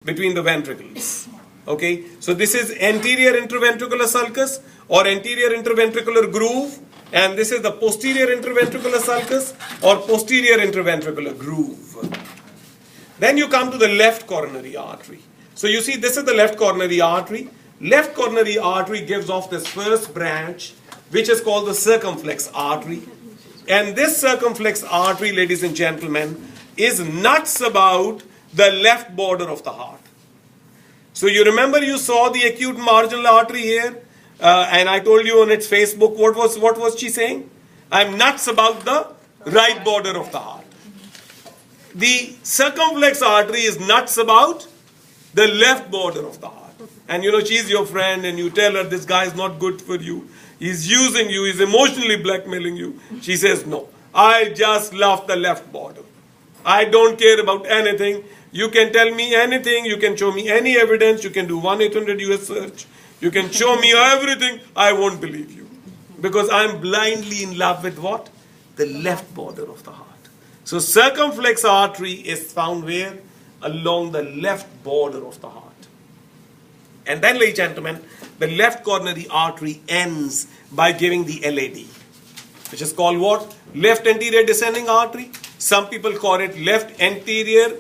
between the ventricles. Okay, so this is anterior interventricular sulcus or anterior interventricular groove, and this is the posterior interventricular sulcus or posterior interventricular groove. Then you come to the left coronary artery. So you see, this is the left coronary artery. Left coronary artery gives off this first branch, which is called the circumflex artery. And this circumflex artery, ladies and gentlemen, is nuts about the left border of the heart. So you remember you saw the acute marginal artery here, and I told you on its Facebook, what was she saying? I'm nuts about the right border of the heart. The circumflex artery is nuts about the left border of the heart. And you know, she's your friend and you tell her this guy is not good for you. He's using you, he's emotionally blackmailing you. She says, no, I just love the left border. I don't care about anything. You can tell me anything, you can show me any evidence, you can do 1-800 US search. You can show me everything, I won't believe you. Because I'm blindly in love with what? The left border of the heart. So circumflex artery is found where? Along the left border of the heart. And then, ladies and gentlemen, the left coronary artery ends by giving the LAD, which is called what? Left anterior descending artery. Some people call it left anterior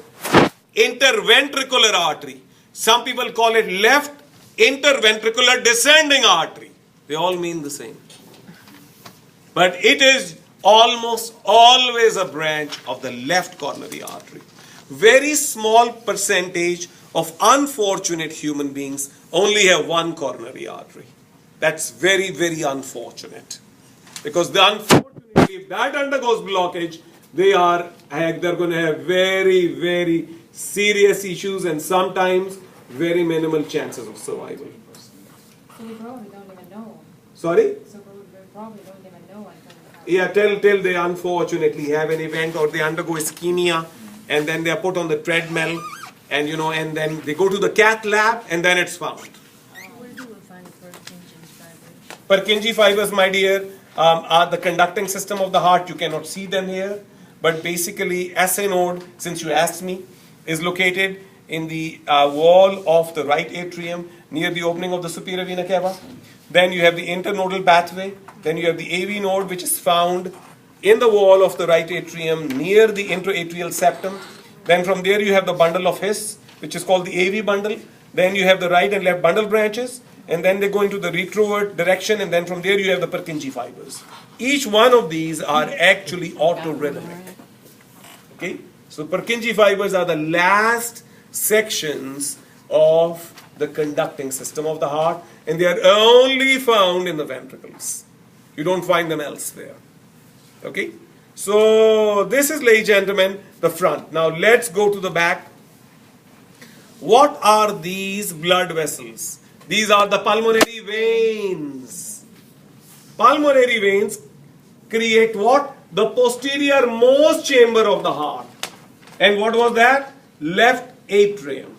interventricular artery. Some people call it left interventricular descending artery. They all mean the same. But it is almost always a branch of the left coronary artery. Very small percentage of unfortunate human beings only have one coronary artery. That's very, very unfortunate. Because unfortunately, if that undergoes blockage, they're going to have very, very serious issues and sometimes very minimal chances of survival. So we probably don't even know. Sorry? So we probably don't even know. Yeah, till they unfortunately have an event or they undergo ischemia and then they are put on the treadmill and you know, and then they go to the cath lab and then it's found. Where do we find Purkinje fibers? Purkinje fibers, my dear, are the conducting system of the heart. You cannot see them here. But basically, SA node, since you asked me, is located in the wall of the right atrium near the opening of the superior vena cava. Then you have the internodal pathway. Then you have the AV node, which is found in the wall of the right atrium near the intraatrial septum. Then from there you have the bundle of His, which is called the AV bundle. Then you have the right and left bundle branches. And then they go into the retrovert direction. And then from there you have the Purkinje fibers. Each one of these are actually autorhythmic. Okay? So Purkinje fibers are the last sections of the conducting system of the heart. And they are only found in the ventricles. You don't find them elsewhere. Okay? So this is, ladies and gentlemen, the front. Now let's go to the back. What are these blood vessels? These are the pulmonary veins. Pulmonary veins create what? The posterior most chamber of the heart. And what was that? Left atrium.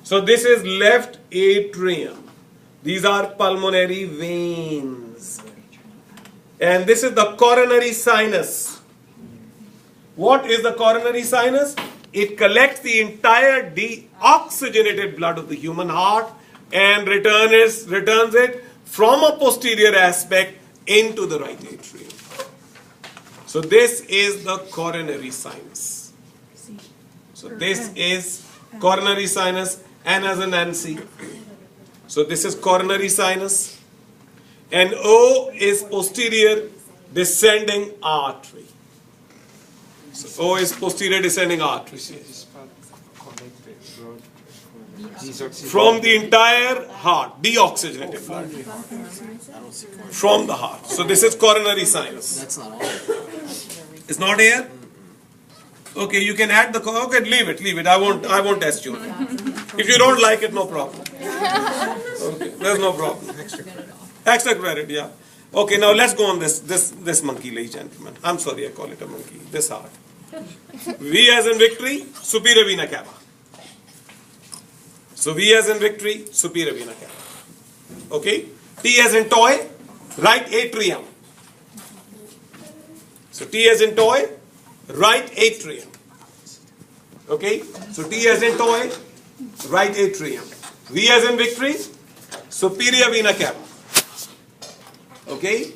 So this is left atrium. These are pulmonary veins. And this is the coronary sinus. What is the coronary sinus? It collects the entire deoxygenated blood of the human heart and returns it from a posterior aspect into the right atrium. So this is the coronary sinus. So this is coronary sinus, N as in Nancy. So this is coronary sinus. And O is posterior descending artery. So O is posterior descending artery. From the entire heart, deoxygenated blood. From the heart. So this is coronary sinus. That's not all. It's not here? Okay, you can add the, okay, leave it. I won't test you. If you don't like it, no problem. Okay, there's no problem. Extra credit, yeah. Okay, now let's go on this monkey, ladies and gentlemen. I'm sorry I call it a monkey. This heart. V as in victory, superior vena cava. So V as in victory, superior vena cava. Okay? T as in toy, right atrium. So T as in toy, right atrium. Okay? So T as in toy, right atrium. V as in victory, superior vena cava. Okay?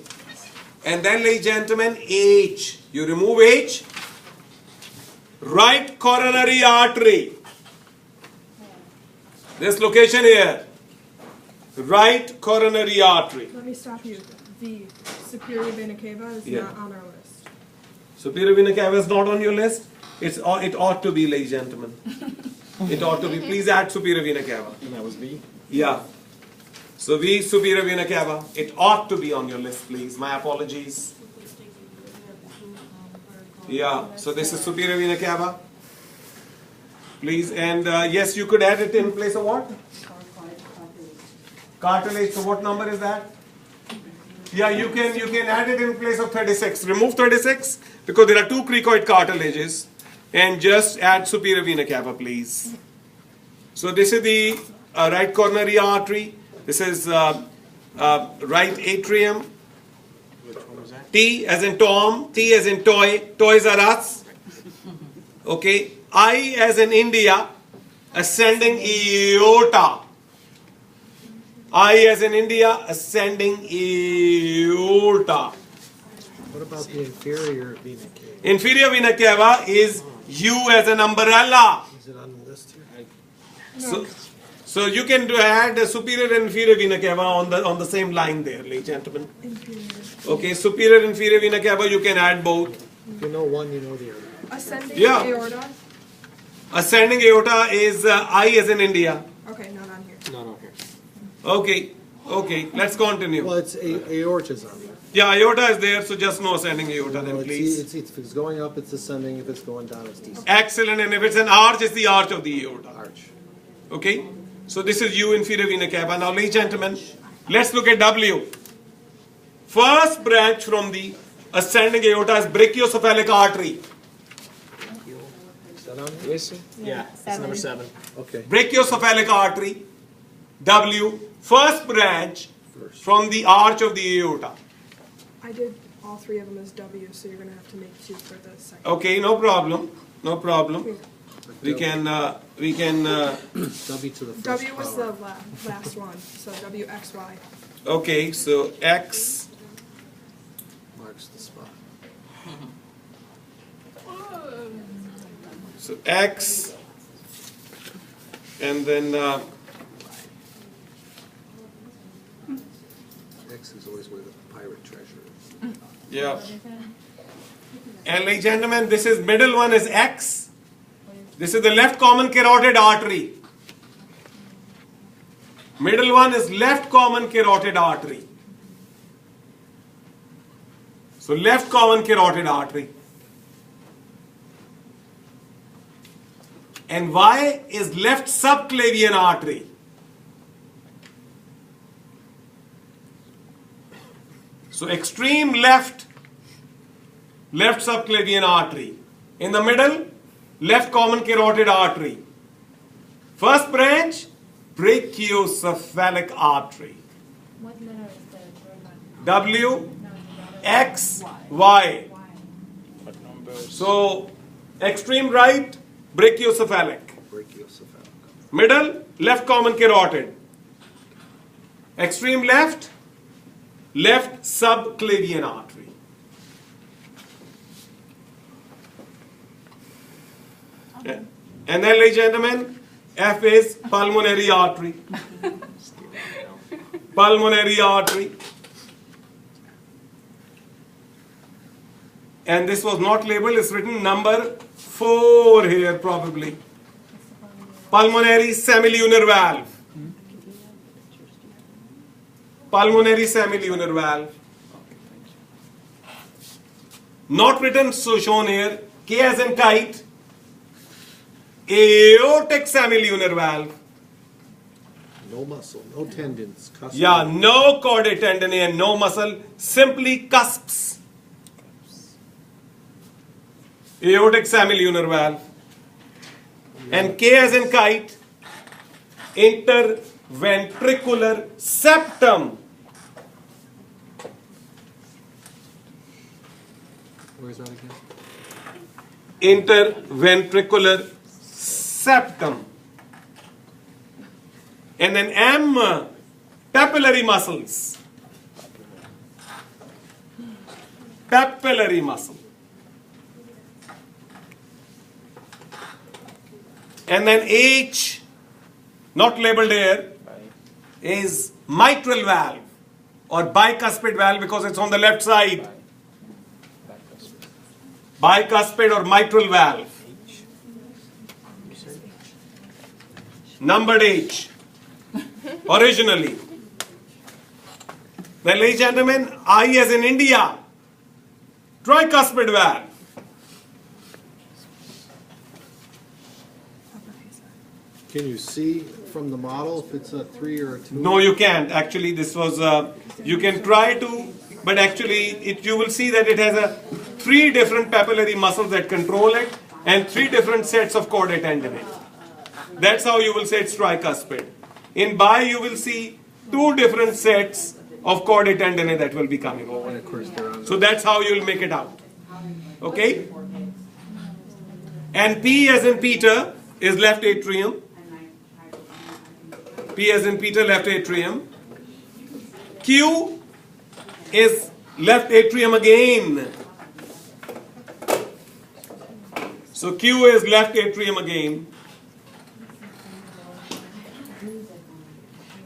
And then, ladies and gentlemen, H. You remove H. Right coronary artery. This location here. Right coronary artery. Let me stop you. The superior vena cava is Yeah. not on our list. Superior vena cava is not on your list. It ought to be, ladies and gentlemen. It ought to be. Please add superior vena cava. And that was V? Yeah. So V, superior vena cava. It ought to be on your list, please. My apologies. Yeah. So this is superior vena cava. Please. And yes, you could add it in place of what? Cartilage. So what number is that? Yeah, you can add it in place of 36. Remove 36 because there are two cricoid cartilages, and just add superior vena cava, please. So this is the right coronary artery. This is right atrium. Which one was that? T as in Tom, T as in toy, Toys R Us. Okay, I as in India, ascending aorta. I as in India, ascending aorta. What about the inferior vena cava? Inferior vena cava is U as an umbrella. Is it on the list here? So you can add a superior and inferior vena cava on the same line there, ladies and gentlemen. Inferior. Okay, superior and inferior vena cava, you can add both. If you know one, you know the other. Ascending Yeah. aorta. Ascending aorta is I as in India. Okay, not on here. Not on here. Okay, let's continue. Well, it's aorta's on there. Yeah, aorta is there, so just no ascending aorta then, No, please. if it's going up, it's ascending. If it's going down, it's descending. Excellent, and if it's an arch, it's the arch of the aorta. Arch. Okay, so this is U, inferior vena cava. Now, ladies and gentlemen, let's look at W. First branch from the ascending aorta is brachiocephalic artery. Is that on there? Yeah, it's number 7. Okay. Brachiocephalic artery, W, first branch First. from the arch of the aorta. I did all three of them as W, so you're going to have to make two for the second. Okay, no problem. We can W to the first W was power. the last one, so WXY. okay, so X, Marks the spot. so X, and then X is always where the pirate treasure is. yeah. And ladies and gentlemen, this is middle one is X. This is the left common carotid artery. Middle one is left common carotid artery. So left common carotid artery. And Y is left subclavian artery. So extreme left subclavian artery. In the middle, left common carotid artery. First branch, brachiocephalic artery. What letter is the third one? W, No, the letter X, Y. What numbers? So extreme right, brachiocephalic. Brachiocephalic. Middle, left common carotid. Extreme left, left subclavian artery. And then, ladies and gentlemen, F is pulmonary artery. Pulmonary artery. And this was not labeled, it's written number 4 here probably. Pulmonary semilunar valve. Pulmonary semilunar valve. Not written, so shown here. K as in kite. Aortic semilunar valve. No muscle, no tendons. Cusp. Yeah, no chordae tendineae and no muscle, simply cusps. Aortic semilunar valve. And K as in kite, interventricular septum. Where is that again? Interventricular septum. And then M, papillary muscles. Papillary muscle. And then H, not labeled here, is mitral valve or bicuspid valve because it's on the left side. Bicuspid or mitral valve. Numbered H. Originally. Then, ladies and gentlemen, I as in India. Tricuspid valve. Can you see from the model if it's a 3 or a 2? No, you can't. Actually, this was, you can try to, but actually, you will see that it has 3 different papillary muscles that control it and 3 different sets of chordae tendineae. That's how you will say it's tricuspid. In bi, you will see 2 different sets of chordae tendineae that will be coming over. And of course they're on. So that's how you will make it out. Okay? And P as in Peter is left atrium. P as in Peter, left atrium. Q is left atrium again. So Q is left atrium again.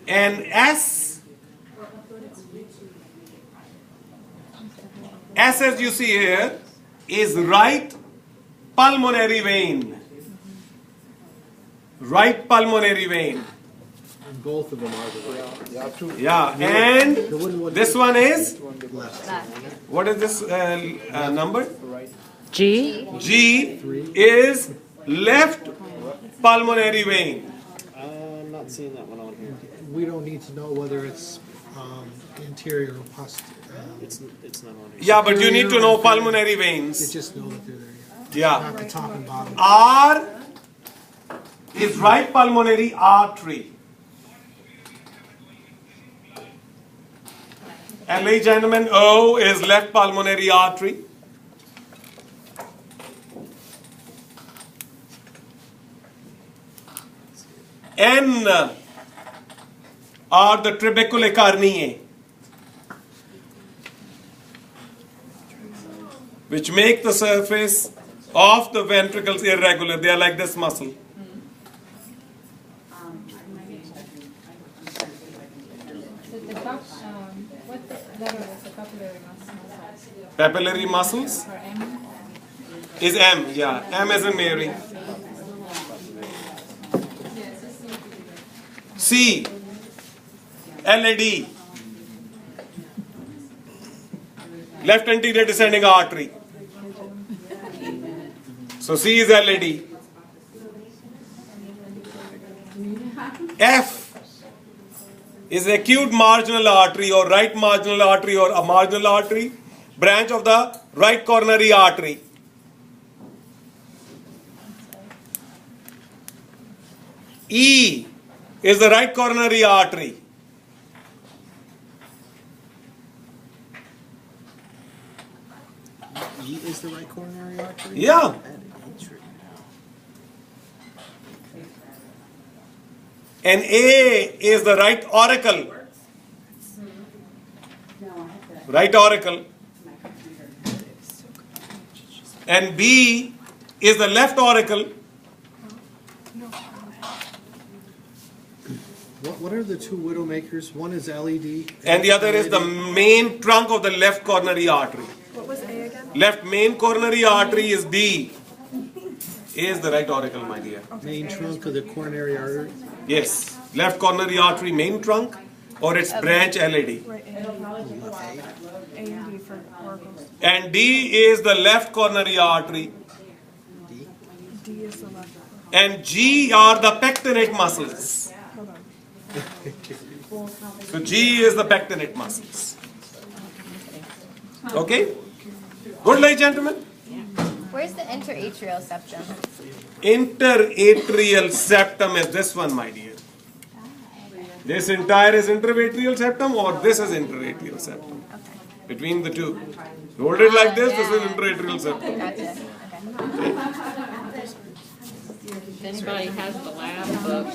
And S as you see here is right pulmonary vein. Right pulmonary vein. And both of them are the right. Yeah, and this one is, Left. what is this number? G? G is left pulmonary vein. I'm not seeing that one on here. We don't need to know whether it's anterior or posterior. It's not on here. Yeah, but you need to know pulmonary veins. You just know that they're there. Yeah. Not the top and bottom. R is right pulmonary artery. And ladies and gentlemen, O is left pulmonary artery. N are the trabeculae carneae, which make the surface of the ventricles irregular. They are like this muscle. What letter is the papillary muscle? Papillary muscles Or M? is M, yeah. M as in Mary. C, LAD, left anterior descending artery. So C is LAD. F is acute marginal artery or right marginal artery or a marginal artery, branch of the right coronary artery. E is the right coronary artery. E is the right coronary artery? Yeah. And A is the right auricle. Right auricle. And B is the left auricle. What are the 2 widowmakers? One is LED. And the other is the main trunk of the left coronary artery. What was A again? Left main coronary artery is D. A is the right auricle, my dear. Main trunk of the coronary artery. Yes. Left coronary artery main trunk or its branch LAD. Right, A and D for oracles. And D is the left coronary artery. D is the left. And G are the pectinate muscles. Hold on. So G is the pectinate muscles. Okay? Good, ladies and gentlemen? Where's the interatrial septum? Interatrial septum is this one, my dear. This entire is interatrial septum or this is interatrial septum. Between the two. Hold it like this is interatrial septum. Gotcha. Okay. If anybody has the lab book,